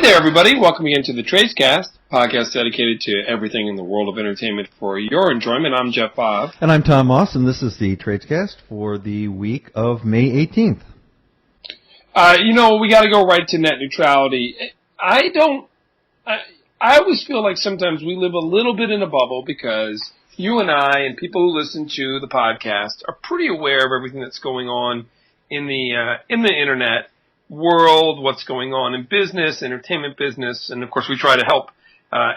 there, everybody. Welcome again to the Tradescast, podcast dedicated to everything in the world of entertainment for your enjoyment. I'm Jeff Bob. And I'm Tom Moss, and this is the Tradescast for the week of May 18th. We got to go right to net neutrality. I always feel like sometimes we live a little bit in a bubble because you and I and people who listen to the podcast are pretty aware of everything that's going on in the internet world, what's going on in business, entertainment business, and of course we try to help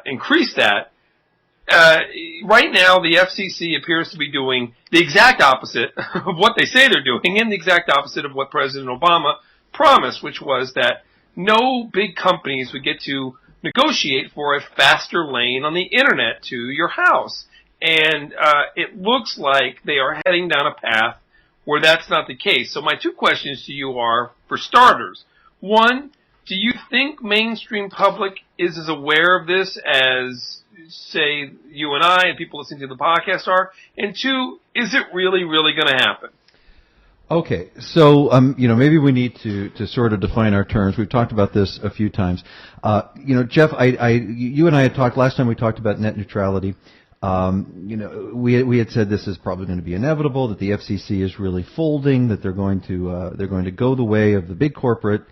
increase that. Right now, the FCC appears to be doing the exact opposite of what they say they're doing, and the exact opposite of what President Obama promised, which was that no big companies would get to negotiate for a faster lane on the internet to your house. And it looks like they are heading down a path where that's not the case. So my two questions to you are, for starters, one, do you think mainstream public is as aware of this as, say, you and I and people listening to the podcast are? And two, is it really, really going to happen? Okay, so maybe we need to sort of define our terms. We've talked about this a few times. Jeff, you and I had talked last time we talked about net neutrality. We had said this is probably going to be inevitable, that the FCC is really folding, that they're going to go the way of the big corporate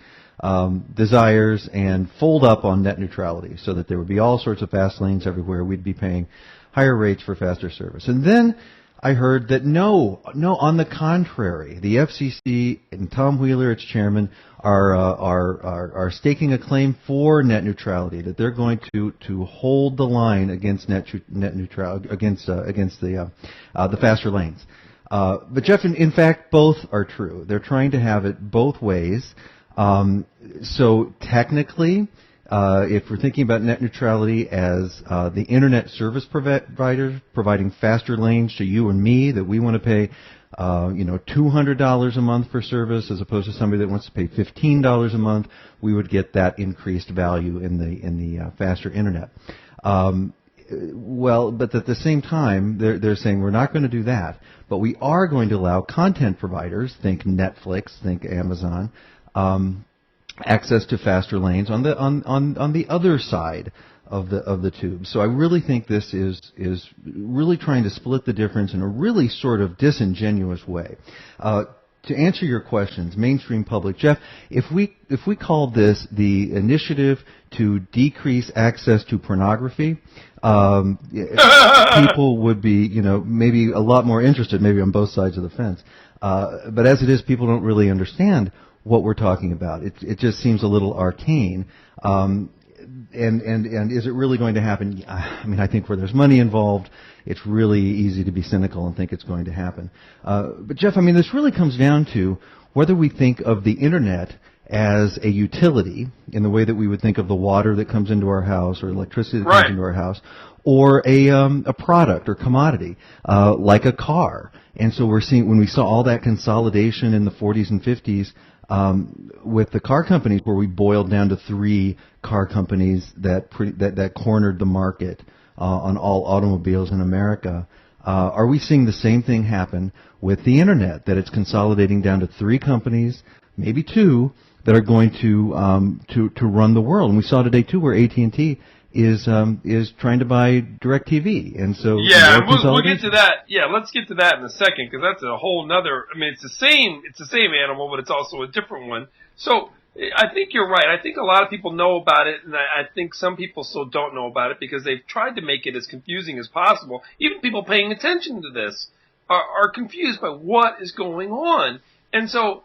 desires and fold up on net neutrality, so that there would be all sorts of fast lanes everywhere. We'd be paying higher rates for faster service. And then I heard that no, on the contrary, the FCC and Tom Wheeler, its chairman, are staking a claim for net neutrality, that they're going to hold the line against net neutrality, against the faster lanes. But Jeff, in fact, both are true. They're trying to have it both ways. So technically, if we're thinking about net neutrality as the internet service providers providing faster lanes to you and me, that we want to pay $200 a month for service as opposed to somebody that wants to pay $15 a month, we would get that increased value in the faster internet. But at the same time, they're saying we're not going to do that, but we are going to allow content providers, think Netflix, think Amazon, access to faster lanes on the other side of the tube. So I really think this is really trying to split the difference in a really sort of disingenuous way. To answer your questions, mainstream public, Jeff, if we called this the initiative to decrease access to pornography, people would be, maybe a lot more interested, maybe on both sides of the fence. But as it is, people don't really understand what we're talking about. It just seems a little arcane. And is it really going to happen? I mean, I think where there's money involved, it's really easy to be cynical and think it's going to happen. But Jeff, I mean, this really comes down to whether we think of the internet as a utility in the way that we would think of the water that comes into our house or electricity that comes into our house, or a product or commodity like a car. And so we're seeing, when we saw all that consolidation in the 40s and 50s, with the car companies, where we boiled down to three car companies that cornered the market on all automobiles in America. Are we seeing the same thing happen with the internet? That it's consolidating down to three companies, maybe two, that are going to run the world? And we saw today too, where AT&T is trying to buy DirecTV, and so we'll get to that. Yeah, let's get to that in a second, because that's a whole nother. I mean, it's the same animal, but it's also a different one. So I think you're right. I think a lot of people know about it, and I think some people still don't know about it because they've tried to make it as confusing as possible. Even people paying attention to this are confused by what is going on, and so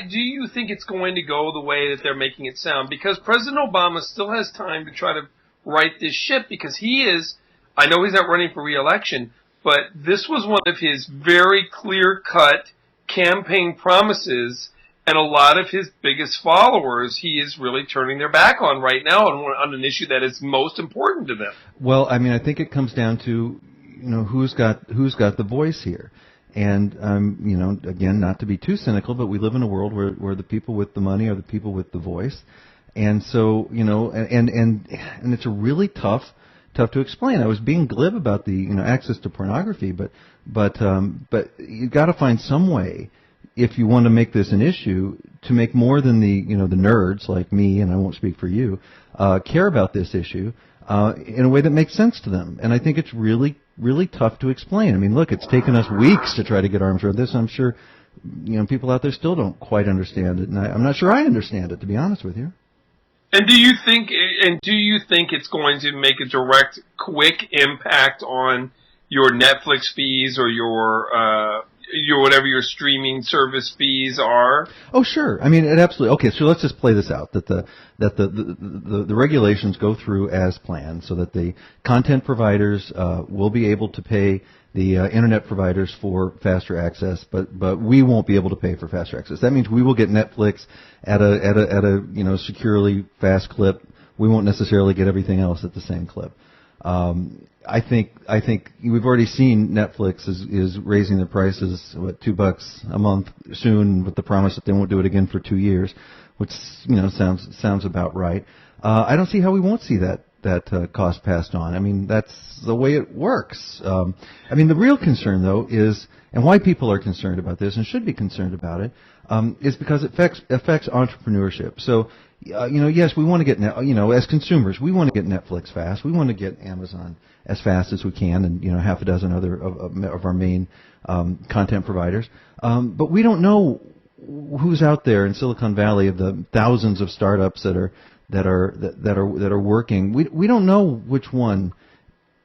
do you think it's going to go the way that they're making it sound? Because President Obama still has time to try to right this ship, because I know he's not running for re-election, but this was one of his very clear-cut campaign promises, and a lot of his biggest followers he is really turning their back on right now on an issue that is most important to them. Well, I mean, I think it comes down to, who's got the voice here. And, again, not to be too cynical, but we live in a world where the people with the money are the people with the voice. And so, and it's a really tough to explain. I was being glib about the, access to pornography, but you've got to find some way if you want to make this an issue, to make more than the nerds like me, and I won't speak for you, care about this issue in a way that makes sense to them. And I think it's really, really tough to explain. I mean, look, it's taken us weeks to try to get arms around this. I'm sure people out there still don't quite understand it, and I'm not sure I understand it, to be honest with you. And do you think it's going to make a direct, quick impact on your Netflix fees or your whatever your streaming service fees are? Oh, sure. I mean, it absolutely. Okay, so let's just play this out. That the regulations go through as planned, so that the content providers will be able to pay the internet providers for faster access, but we won't be able to pay for faster access. That means we will get Netflix at a securely fast clip. We won't necessarily get everything else at the same clip. I think we've already seen Netflix is raising their prices $2 a month soon, with the promise that they won't do it again for 2 years, which sounds about right. I don't see how we won't see that cost passed on. I mean, that's the way it works. I mean, the real concern though is, and why people are concerned about this and should be concerned about it, is because it affects entrepreneurship. So. Yes, we want to get, as consumers, we want to get Netflix fast. We want to get Amazon as fast as we can, and, half a dozen other of our main content providers. But we don't know who's out there in Silicon Valley of the thousands of startups that are working. We don't know which one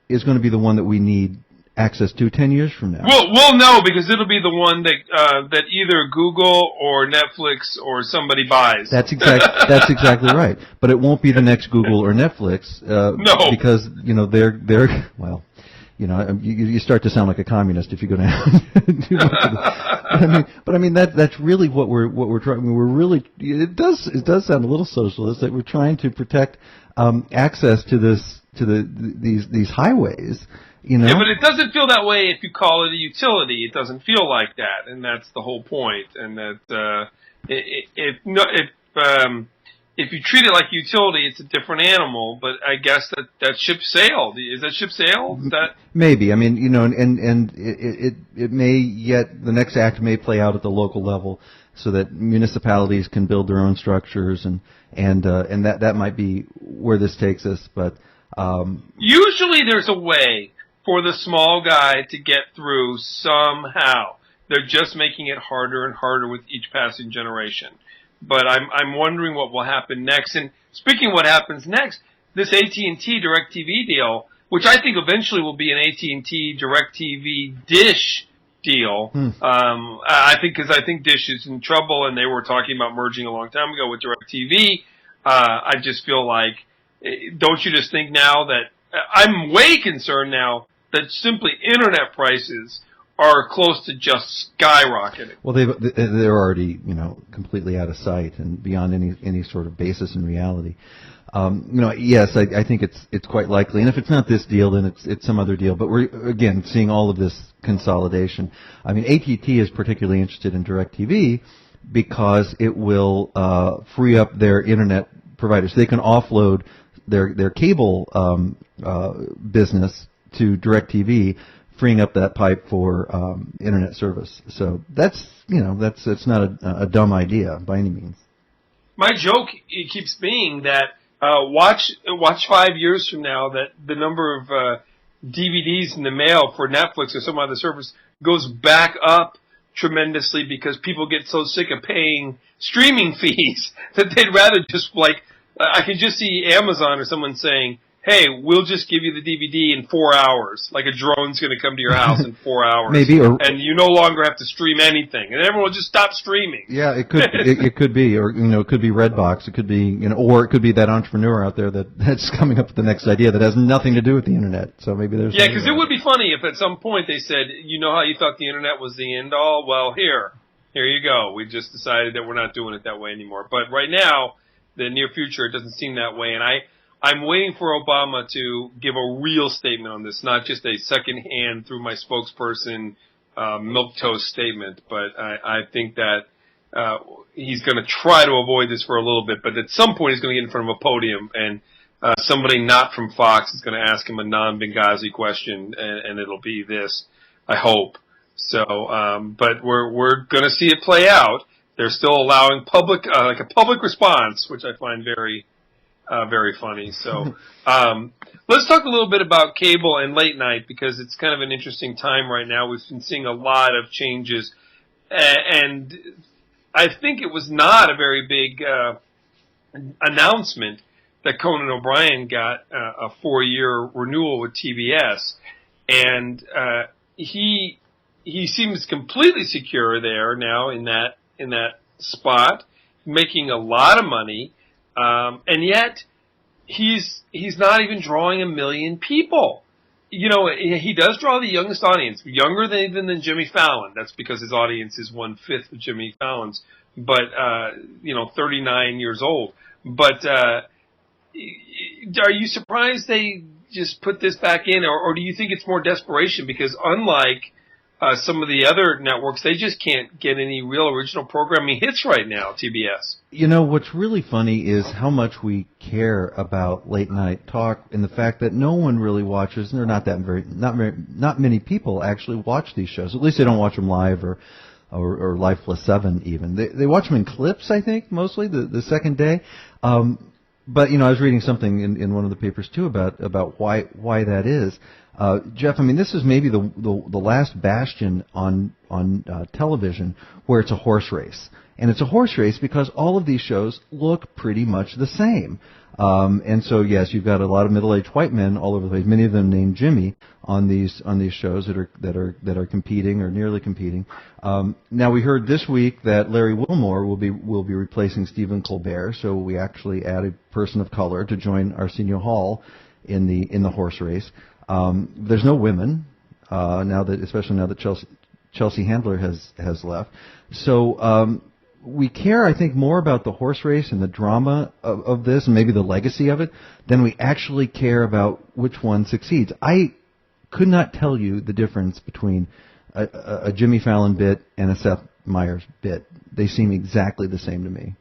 is going to be the one that we need access to 10 years from now. We'll know, because it'll be the one that either Google or Netflix or somebody buys. That's exactly right. But it won't be the next Google or Netflix. No. Because they're well. You start to sound like a communist if you go down. But I mean that's really what we're trying. I mean, we're really it does sound a little socialist, that we're trying to protect access to these highways. Yeah, but it doesn't feel that way if you call it a utility. It doesn't feel like that, and that's the whole point. And that if you treat it like a utility, it's a different animal. But I guess that ship sailed. Is that ship sailed? Maybe. I mean, and it may yet the next act may play out at the local level, so that municipalities can build their own structures, and that might be where this takes us. But usually there's a way for the small guy to get through somehow. They're just making it harder and harder with each passing generation. But I'm wondering what will happen next. And speaking of what happens next, this AT&T DirecTV deal, which I think eventually will be an AT&T DirecTV Dish deal. I think Dish is in trouble, and they were talking about merging a long time ago with DirecTV. I just feel like, don't you just think now that I'm way concerned now that simply internet prices are close to just skyrocketing. Well, they're already completely out of sight and beyond any sort of basis in reality. Yes, I think it's quite likely, and if it's not this deal, then it's some other deal. But we're again seeing all of this consolidation. I mean, AT&T is particularly interested in DirecTV because it will free up their internet providers. They can offload their cable business to DirecTV, freeing up that pipe for internet service. So that's it's not a dumb idea by any means. My joke keeps being that watch 5 years from now that the number of DVDs in the mail for Netflix or some other service goes back up tremendously because people get so sick of paying streaming fees that they'd rather just I can just see Amazon or someone saying, hey, we'll just give you the DVD in 4 hours. Like a drone's going to come to your house in 4 hours. Maybe, and you no longer have to stream anything. And everyone will just stop streaming. Yeah, it could it could be, or it could be Redbox. It could be or it could be that entrepreneur out there that's coming up with the next idea that has nothing to do with the internet. So maybe there's because it would be funny if at some point they said, how you thought the internet was the end all? Well, here you go. We just decided that we're not doing it that way anymore. But right now, the near future, it doesn't seem that way. And I'm waiting for Obama to give a real statement on this, not just a second-hand through my spokesperson milquetoast statement. But I think that he's going to try to avoid this for a little bit. But at some point, he's going to get in front of a podium, and somebody not from Fox is going to ask him a non-Benghazi question, and it'll be this, I hope. So, but we're going to see it play out. They're still allowing public like a public response, which I find very funny. So, let's talk a little bit about cable and late night, because it's kind of an interesting time right now. We've been seeing a lot of changes, and I think it was not a very big announcement that Conan O'Brien got a 4-year renewal with TBS, and he seems completely secure there now in that spot, making a lot of money, and yet he's not even drawing 1 million people. You know, he does draw the youngest audience, younger even than Jimmy Fallon. That's because his audience is 1/5 of Jimmy Fallon's, but 39 years old. But are you surprised they just put this back in, or do you think it's more desperation? Because unlike some of the other networks, they just can't get any real original programming hits right now, TBS. You know, what's really funny is how much we care about late night talk, and the fact that no one really watches, and there are not many people actually watch these shows. At least they don't watch them live or Live Plus 7 even. They watch them in clips, I think, mostly the second day. But I was reading something in one of the papers too about why that is. Jeff, I mean, this is maybe the last bastion on television where it's a horse race. And it's a horse race because all of these shows look pretty much the same. And so, yes, you've got a lot of middle-aged white men all over the place, many of them named Jimmy, on these shows that are competing or nearly competing. Now, we heard this week that Larry Wilmore will be replacing Stephen Colbert, so we actually added person of color to join Arsenio Hall in the horse race. There's no women especially now that Chelsea Handler has left. So we care, I think, more about the horse race and the drama of this, and maybe the legacy of it, than we actually care about which one succeeds. I could not tell you the difference between a Jimmy Fallon bit and a Seth Meyers bit. They seem exactly the same to me.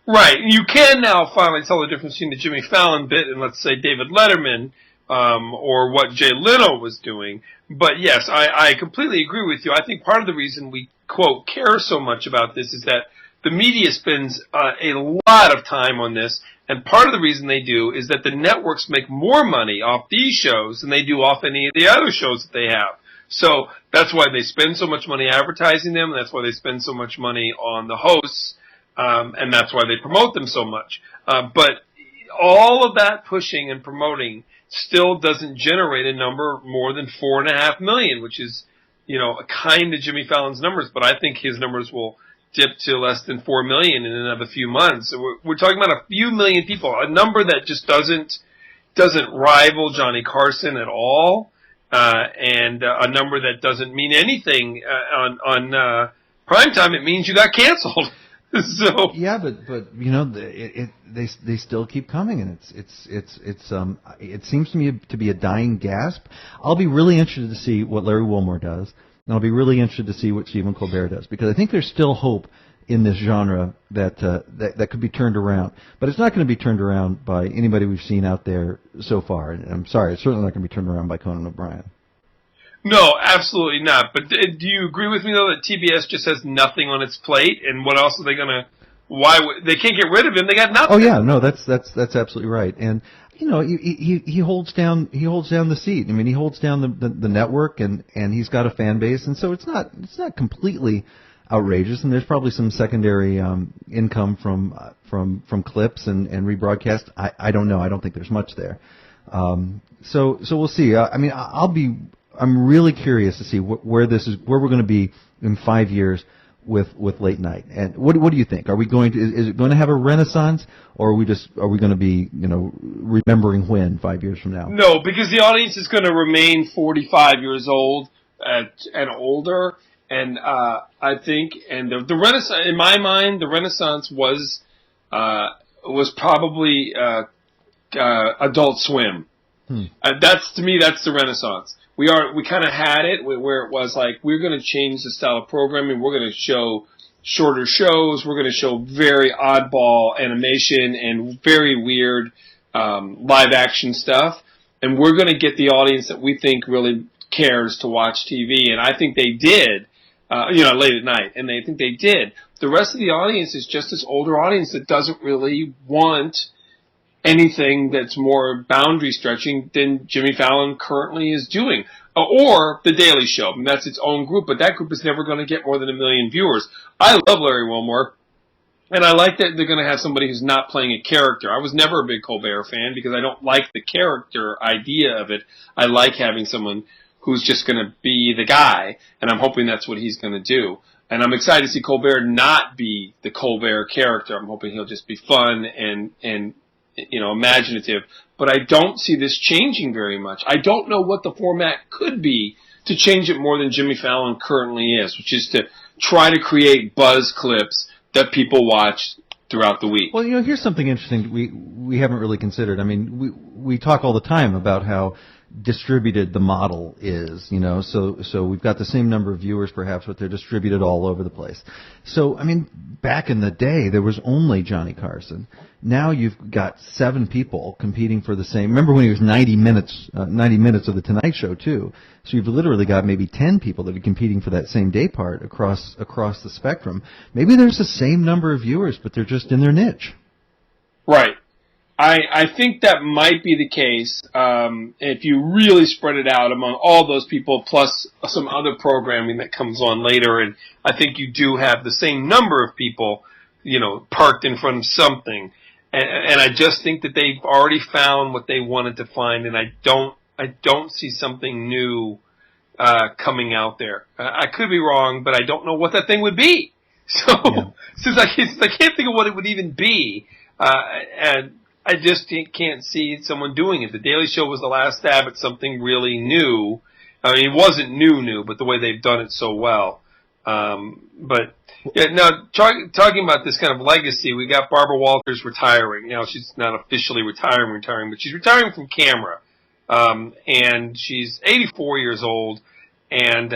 Right. You can now finally tell the difference between the Jimmy Fallon bit and, let's say, David Letterman, or what Jay Leno was doing. But yes, I completely agree with you. I think part of the reason we, quote, care so much about this is that the media spends a lot of time on this, and part of the reason they do is that the networks make more money off these shows than they do off any of the other shows that they have. So that's why they spend so much money advertising them, and that's why they spend so much money on the hosts, and that's why they promote them so much. But all of that pushing and promoting still doesn't generate a number more than 4.5 million, which is, a kind of Jimmy Fallon's numbers, but I think his numbers will dip to less than 4 million in another few months. So we're talking about a few million people, a number that just doesn't rival Johnny Carson at all, and a number that doesn't mean anything on primetime. It means you got canceled. So yeah, but they still keep coming, and it seems to me to be a dying gasp. I'll be really interested to see what Larry Wilmore does, and I'll be really interested to see what Stephen Colbert does, because I think there's still hope in this genre that could be turned around. But it's not going to be turned around by anybody we've seen out there so far. And I'm sorry, it's certainly not going to be turned around by Conan O'Brien. No, absolutely not. But do you agree with me, though, that TBS just has nothing on its plate? And what else are they going to... they can't get rid of him. They got nothing. Oh, yeah. No, that's absolutely right. And, he holds down the seat. I mean, he holds down the network, and he's got a fan base. And so it's not completely outrageous. And there's probably some secondary income from clips and rebroadcast. I don't know. I don't think there's much there. So we'll see. I'm really curious to see where we're going to be in 5 years with late night. And what do you think? Is it going to have a renaissance, or are we going to be, remembering when 5 years from now? No, because the audience is going to remain 45 years old and older. And I think, and the Renaissance, in my mind, the Renaissance was probably Adult Swim. That's, to me, that's the Renaissance. We kind of had it where it was like, we're going to change the style of programming. We're going to show shorter shows. We're going to show very oddball animation and very weird live action stuff. And we're going to get the audience that we think really cares to watch TV, and I think they did, late at night, and they think they did. The rest of the audience is just this older audience that doesn't really want anything that's more boundary stretching than Jimmy Fallon currently is doing. Or The Daily Show. I mean, that's its own group, but that group is never going to get more than 1 million viewers. I love Larry Wilmore, and I like that they're going to have somebody who's not playing a character. I was never a big Colbert fan because I don't like the character idea of it. I like having someone who's just going to be the guy, and I'm hoping that's what he's going to do. And I'm excited to see Colbert not be the Colbert character. I'm hoping he'll just be fun and imaginative. But I don't see this changing very much. I don't know what the format could be to change it more than Jimmy Fallon currently is, which is to try to create buzz clips that people watch throughout the week. Well, here's something interesting we haven't really considered. I mean, we talk all the time about how distributed the model is, so we've got the same number of viewers perhaps, but they're distributed all over the place. So, I mean, back in the day, there was only Johnny Carson. Now you've got 7 people competing for the same. Remember when he was 90 minutes of The Tonight Show too? So you've literally got maybe 10 people that are competing for that same day part across the spectrum. Maybe there's the same number of viewers, but they're just in their niche. Right. I think that might be the case if you really spread it out among all those people plus some other programming that comes on later. And I think you do have the same number of people, parked in front of something. And I just think that they've already found what they wanted to find, and I don't see something new coming out there. I could be wrong, but I don't know what that thing would be. So since I can't think of what it would even be, and I just can't see someone doing it. The Daily Show was the last stab at something really new. I mean, it wasn't new, but the way they've done it so well. But now talking about this kind of legacy, we got Barbara Walters retiring. Now she's not officially retiring, but she's retiring from camera, and she's 84 years old, and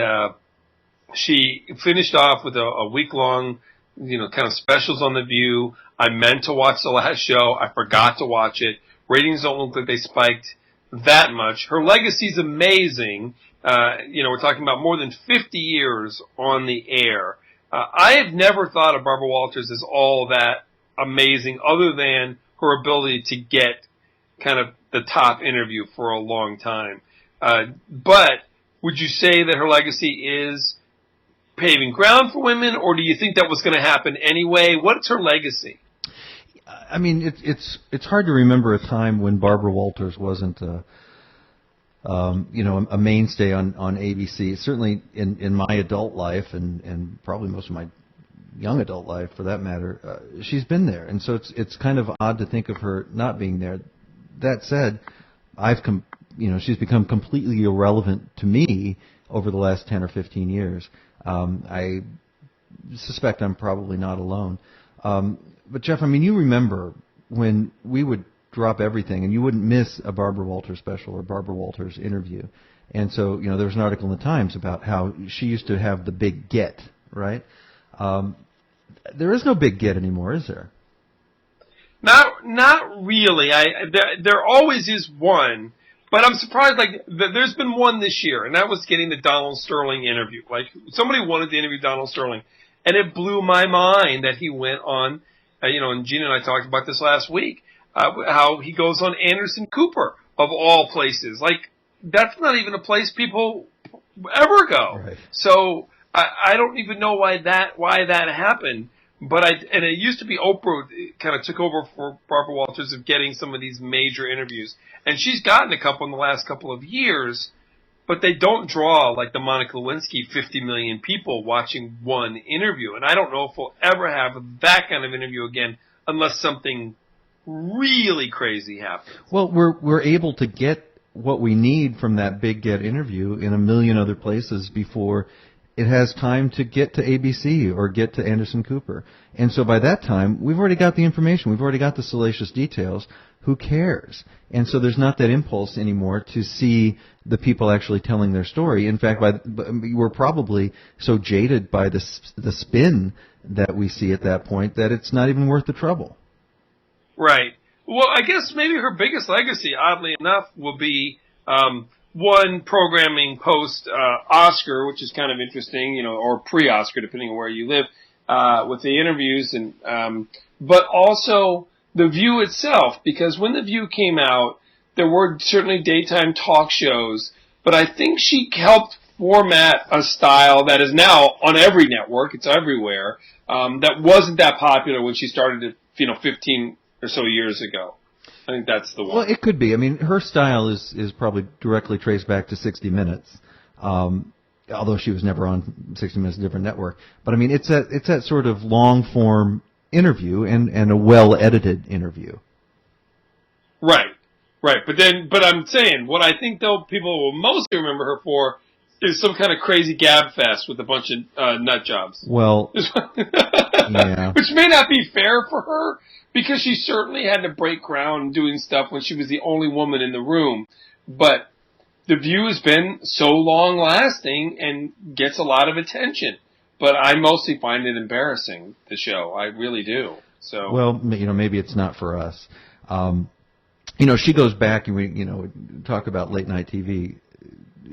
she finished off with a week-long, kind of specials on The View. I meant to watch the last show. I forgot to watch it. Ratings don't look like they spiked that much. Her legacy's amazing. We're talking about more than 50 years on the air. I have never thought of Barbara Walters as all that amazing other than her ability to get kind of the top interview for a long time. But would you say that her legacy is paving ground for women, or do you think that was going to happen anyway? What's her legacy? I mean, it's hard to remember a time when Barbara Walters wasn't a mainstay on ABC. Certainly in my adult life and probably most of my young adult life, for that matter, she's been there, and so it's kind of odd to think of her not being there. That said, she's become completely irrelevant to me over the last 10 or 15 years. I suspect I'm probably not alone. But Jeff, I mean, you remember when we would drop everything and you wouldn't miss a Barbara Walters special or Barbara Walters interview. And so, there was an article in the Times about how she used to have the big get, right? There is no big get anymore, is there? Not really. There always is one. But I'm surprised, there's been one this year, and that was getting the Donald Sterling interview. Like, somebody wanted to interview Donald Sterling, and it blew my mind that he went on, and Gina and I talked about this last week, how he goes on Anderson Cooper, of all places. Like, that's not even a place people ever go. Right. So, I don't even know why that happened. But it used to be Oprah kind of took over for Barbara Walters of getting some of these major interviews. And she's gotten a couple in the last couple of years, but they don't draw like the Monica Lewinsky 50 million people watching one interview. And I don't know if we'll ever have that kind of interview again unless something really crazy happens. Well, we're able to get what we need from that big get interview in a million other places before it has time to get to ABC or get to Anderson Cooper. And so by that time, we've already got the information. We've already got the salacious details. Who cares? And so there's not that impulse anymore to see the people actually telling their story. In fact, we're probably so jaded by the spin that we see at that point that it's not even worth the trouble. Right. Well, I guess maybe her biggest legacy, oddly enough, will be won programming post Oscar, which is kind of interesting, or pre-Oscar, depending on where you live, with the interviews, and but also The View itself, because when The View came out, there were certainly daytime talk shows, but I think she helped format a style that is now on every network, it's everywhere, that wasn't that popular when she started it, 15 or so years ago. I think that's the one. Well, it could be. I mean, her style is probably directly traced back to 60 Minutes, although she was never on 60 Minutes, a different network. But I mean, it's that sort of long form interview and a well edited interview. Right. But I'm saying what I think though people will mostly remember her for is some kind of crazy gab fest with a bunch of nut jobs. Well, yeah. Which may not be fair for her, because she certainly had to break ground doing stuff when she was the only woman in the room. But The View has been so long lasting and gets a lot of attention. But I mostly find it embarrassing, the show. I really do. So well, maybe it's not for us. She goes back, and we talk about late night TV.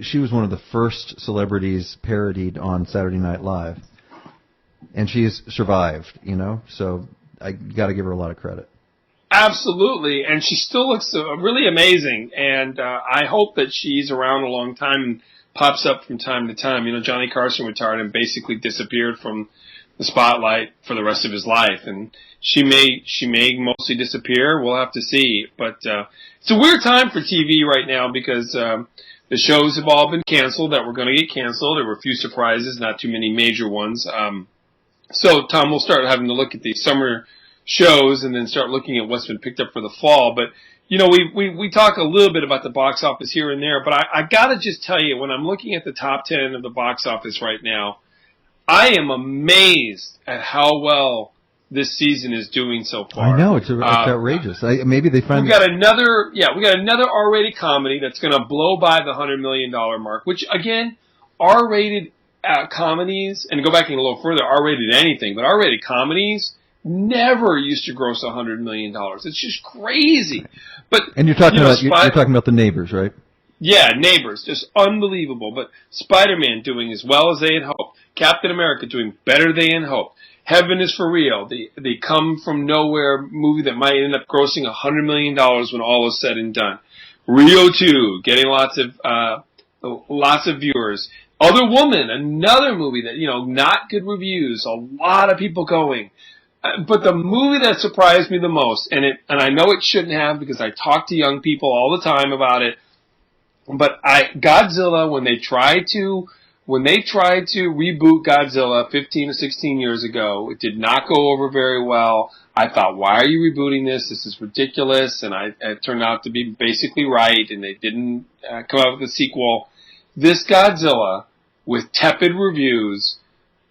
She was one of the first celebrities parodied on Saturday Night Live, and she's survived. So I got to give her a lot of credit. Absolutely, and she still looks really amazing, and I hope that she's around a long time and pops up from time to time. Johnny Carson retired and basically disappeared from the spotlight for the rest of his life, and she may mostly disappear. We'll have to see, but it's a weird time for TV right now because the shows have all been canceled that were going to get canceled. There were a few surprises, not too many major ones. So, Tom, we'll start having to look at the summer shows and then start looking at what's been picked up for the fall. But, we talk a little bit about the box office here and there, but I got to just tell you, when I'm looking at the top 10 of the box office right now, I am amazed at how well this season is doing so far. I know, it's outrageous. Maybe they find we got another R-rated comedy that's going to blow by the $100 million mark, which, again, R-rated comedies, and go back a little further, R-rated anything, but R-rated comedies never used to gross $100 million. It's just crazy. And you're talking about The Neighbors, right? Yeah, Neighbors, just unbelievable. But Spider-Man doing as well as they had hoped. Captain America doing better than they had hoped. Heaven is for Real, the come from nowhere movie that might end up grossing $100 million when all is said and done. Rio 2, getting lots of viewers. Other Woman, another movie that, not good reviews, a lot of people going. But the movie that surprised me the most, and I know it shouldn't have because I talk to young people all the time about it, but Godzilla, when they tried to reboot Godzilla 15 or 16 years ago, it did not go over very well. I thought, why are you rebooting this? This is ridiculous, and it turned out to be basically right, and they didn't come out with a sequel. This Godzilla, with tepid reviews,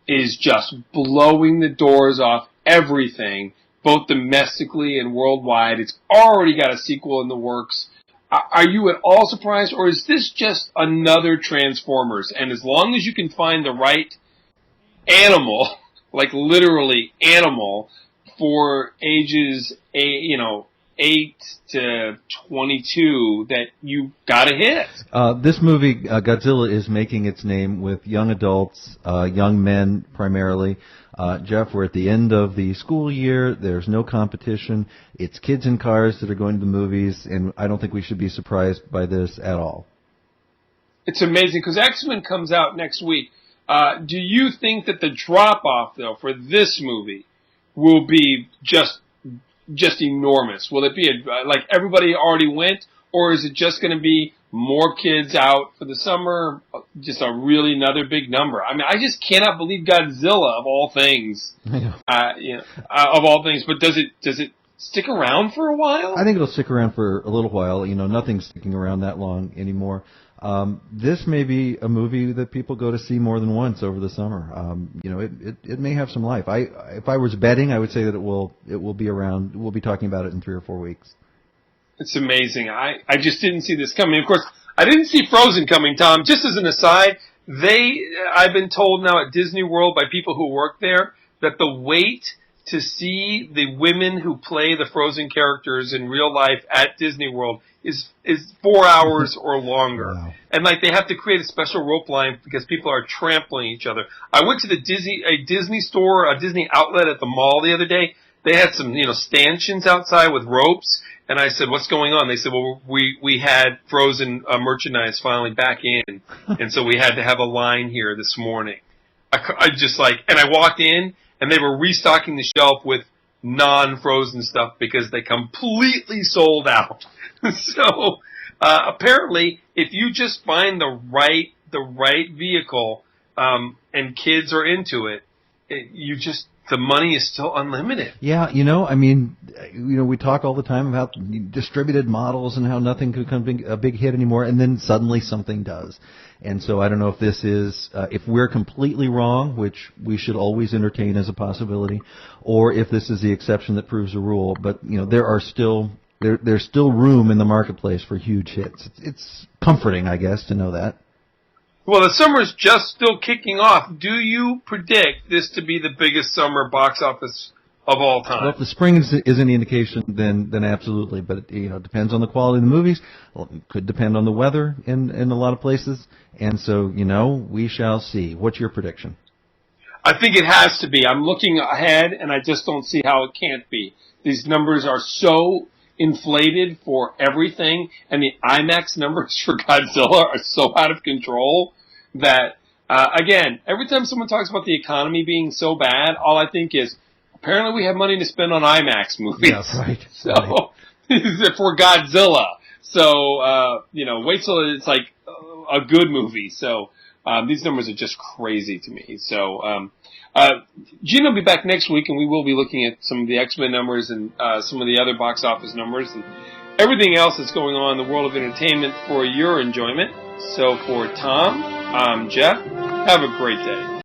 is just blowing the doors off everything, both domestically and worldwide. It's already got a sequel in the works. Are you at all surprised, or is this just another Transformers? And as long as you can find the right animal, like literally animal, for ages 8 to 22, that you got a hit. This movie, Godzilla, is making its name with young adults, young men primarily. Jeff, we're at the end of the school year. There's no competition. It's kids in cars that are going to the movies, and I don't think we should be surprised by this at all. It's amazing, because X-Men comes out next week. Do you think that the drop-off, though, for this movie will be just enormous? Will it be like everybody already went, or is it just going to be more kids out for the summer, just really another big number? I mean, I just cannot believe Godzilla, of all things, of all things. But does it stick around for a while? I think it'll stick around for a little while. Nothing's sticking around that long anymore. This may be a movie that people go to see more than once over the summer. It may have some life. If I was betting, I would say that it will be around. We'll be talking about it in 3 or 4 weeks. It's amazing. I just didn't see this coming. Of course, I didn't see Frozen coming, Tom. Just as an aside, I've been told now at Disney World by people who work there that the wait to see the women who play the Frozen characters in real life at Disney World is 4 hours or longer. Wow. And like they have to create a special rope line because people are trampling each other. I went to a Disney store, a Disney outlet at the mall the other day. They had some, stanchions outside with ropes, and I said, "What's going on?" They said, "Well, we had Frozen merchandise finally back in, and so we had to have a line here this morning." I just and I walked in, and they were restocking the shelf with non-Frozen stuff because they completely sold out. So apparently, if you just find the right vehicle, and kids are into it, the money is still unlimited. Yeah, we talk all the time about distributed models and how nothing could become a big hit anymore, and then suddenly something does. And so I don't know if this is, if we're completely wrong, which we should always entertain as a possibility, or if this is the exception that proves the rule. But, there's still room in the marketplace for huge hits. It's comforting, I guess, to know that. Well, the summer's just still kicking off. Do you predict this to be the biggest summer box office of all time? Well, if the spring is any indication, then absolutely. But it depends on the quality of the movies. Well, it could depend on the weather in a lot of places. And so, we shall see. What's your prediction? I think it has to be. I'm looking ahead, and I just don't see how it can't be. These numbers are so inflated for everything, and the IMAX numbers for Godzilla are so out of control that, again, every time someone talks about the economy being so bad, all I think is, apparently we have money to spend on IMAX movies. Yeah, right. So, for Godzilla. So, wait till it's like a good movie. So, these numbers are just crazy to me. So, Gina will be back next week, and we will be looking at some of the X-Men numbers and some of the other box office numbers and everything else that's going on in the world of entertainment for your enjoyment. So for Tom, I'm Jeff. Have a great day.